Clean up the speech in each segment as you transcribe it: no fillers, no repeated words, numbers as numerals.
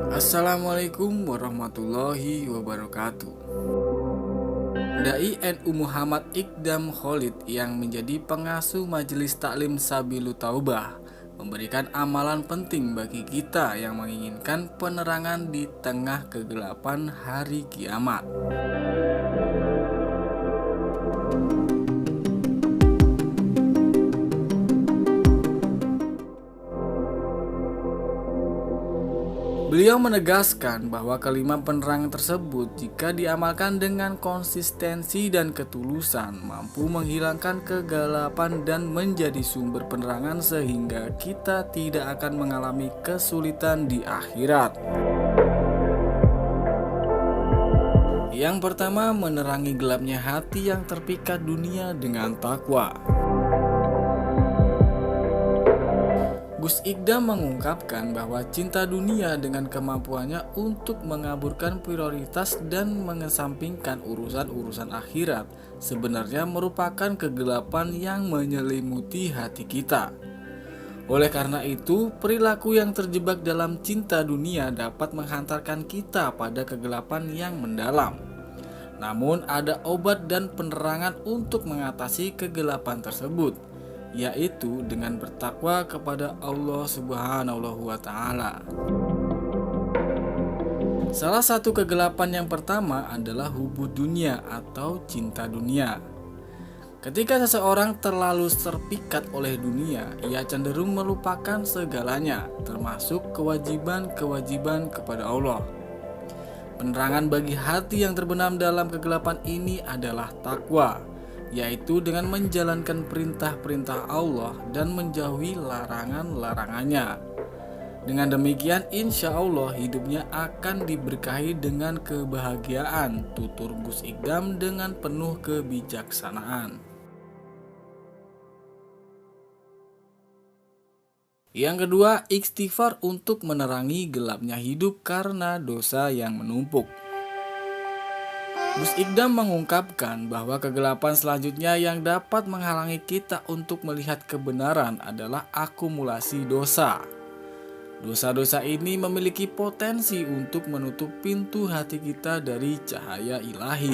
Assalamualaikum warahmatullahi wabarakatuh. Dai NU Muhammad Iqdam Khalid yang menjadi pengasuh Majelis Taklim Sabilut Taubah memberikan amalan penting bagi kita yang menginginkan penerangan di tengah kegelapan hari kiamat. Beliau menegaskan bahwa kelima penerangan tersebut jika diamalkan dengan konsistensi dan ketulusan mampu menghilangkan kegelapan dan menjadi sumber penerangan sehingga kita tidak akan mengalami kesulitan di akhirat. Yang pertama, menerangi gelapnya hati yang terpikat dunia dengan takwa. Gus Iqdam mengungkapkan bahwa cinta dunia dengan kemampuannya untuk mengaburkan prioritas dan mengesampingkan urusan-urusan akhirat sebenarnya merupakan kegelapan yang menyelimuti hati kita. Oleh karena itu, perilaku yang terjebak dalam cinta dunia dapat menghantarkan kita pada kegelapan yang mendalam. Namun ada obat dan penerangan untuk mengatasi kegelapan tersebut, yaitu dengan bertakwa kepada Allah Subhanahu wa Ta'ala. Salah satu kegelapan yang pertama adalah hubud dunia atau cinta dunia. Ketika seseorang terlalu terpikat oleh dunia, ia cenderung melupakan segalanya, termasuk kewajiban-kewajiban kepada Allah. Penerangan bagi hati yang terbenam dalam kegelapan ini adalah takwa, yaitu dengan menjalankan perintah-perintah Allah dan menjauhi larangan-larangannya. Dengan demikian insya Allah hidupnya akan diberkahi dengan kebahagiaan, tutur Gus Iqdam dengan penuh kebijaksanaan. Yang kedua, istighfar untuk menerangi gelapnya hidup karena dosa yang menumpuk. Gus Iqdam mengungkapkan bahwa kegelapan selanjutnya yang dapat menghalangi kita untuk melihat kebenaran adalah akumulasi dosa. Dosa-dosa ini memiliki potensi untuk menutup pintu hati kita dari cahaya ilahi.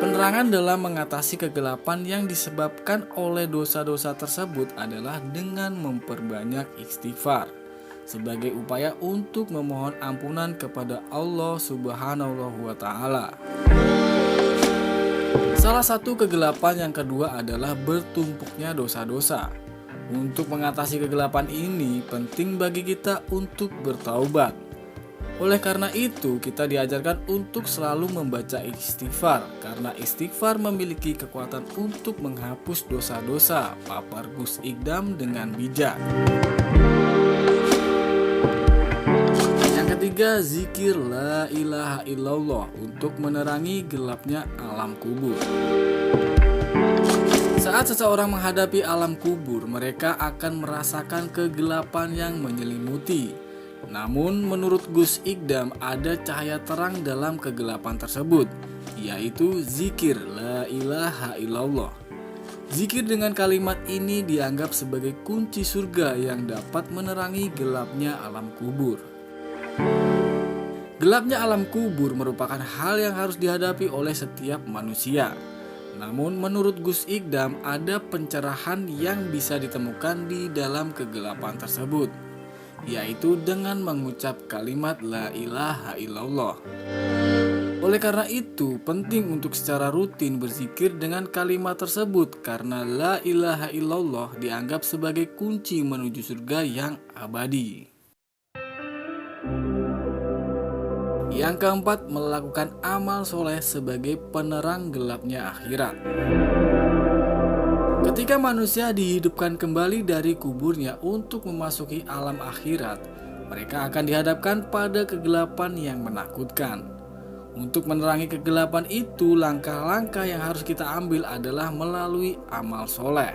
Penerangan dalam mengatasi kegelapan yang disebabkan oleh dosa-dosa tersebut adalah dengan memperbanyak istighfar sebagai upaya untuk memohon ampunan kepada Allah Subhanahu wa Ta'ala. Salah satu kegelapan yang kedua adalah bertumpuknya dosa-dosa. Untuk mengatasi kegelapan ini penting bagi kita untuk bertaubat. Oleh karena itu kita diajarkan untuk selalu membaca istighfar, karena istighfar memiliki kekuatan untuk menghapus dosa-dosa, papar Gus Iqdam dengan bijak. Ketiga, zikir la ilaha illallah untuk menerangi gelapnya alam kubur. Saat seseorang menghadapi alam kubur, mereka akan merasakan kegelapan yang menyelimuti. Namun menurut Gus Iqdam ada cahaya terang dalam kegelapan tersebut, yaitu zikir la ilaha illallah. Zikir dengan kalimat ini dianggap sebagai kunci surga yang dapat menerangi gelapnya alam kubur. Gelapnya alam kubur merupakan hal yang harus dihadapi oleh setiap manusia. Namun menurut Gus Iqdam ada pencerahan yang bisa ditemukan di dalam kegelapan tersebut, yaitu dengan mengucap kalimat la ilaha illallah. Oleh karena itu penting untuk secara rutin berzikir dengan kalimat tersebut, karena la ilaha illallah dianggap sebagai kunci menuju surga yang abadi. Yang keempat, melakukan amal soleh sebagai penerang gelapnya akhirat. Ketika manusia dihidupkan kembali dari kuburnya untuk memasuki alam akhirat, mereka akan dihadapkan pada kegelapan yang menakutkan. Untuk menerangi kegelapan itu, langkah-langkah yang harus kita ambil adalah melalui amal soleh.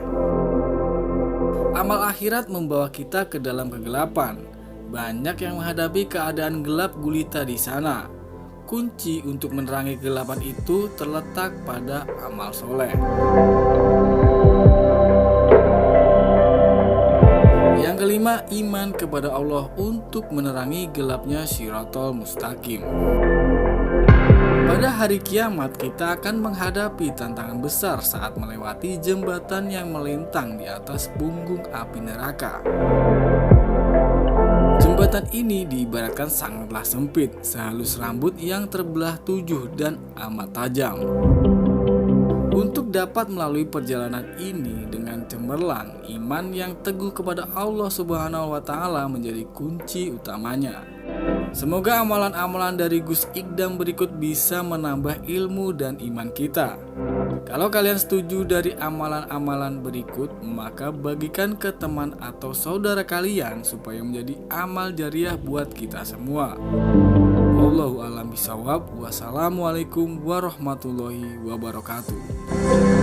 Amal akhirat membawa kita ke dalam kegelapan. Banyak yang menghadapi keadaan gelap gulita di sana. Kunci untuk menerangi kegelapan itu terletak pada amal soleh. Yang Yang kelima, iman kepada Allah untuk menerangi gelapnya Shirathol Mustaqim. Pada hari kiamat kita akan menghadapi tantangan besar saat melewati jembatan yang melintang di atas punggung api neraka. Jembatan ini diibaratkan sangatlah sempit, sehalus rambut yang terbelah 7 dan amat tajam. Untuk dapat melalui perjalanan ini dengan cemerlang, iman yang teguh kepada Allah Subhanahu wa Ta'ala menjadi kunci utamanya. Semoga amalan-amalan dari Gus Ikdam berikut bisa menambah ilmu dan iman kita. Kalau kalian setuju dari amalan-amalan berikut, maka bagikan ke teman atau saudara kalian supaya menjadi amal jariah buat kita semua. Wallahu a'lam bishawab. Wassalamualaikum warahmatullahi wabarakatuh.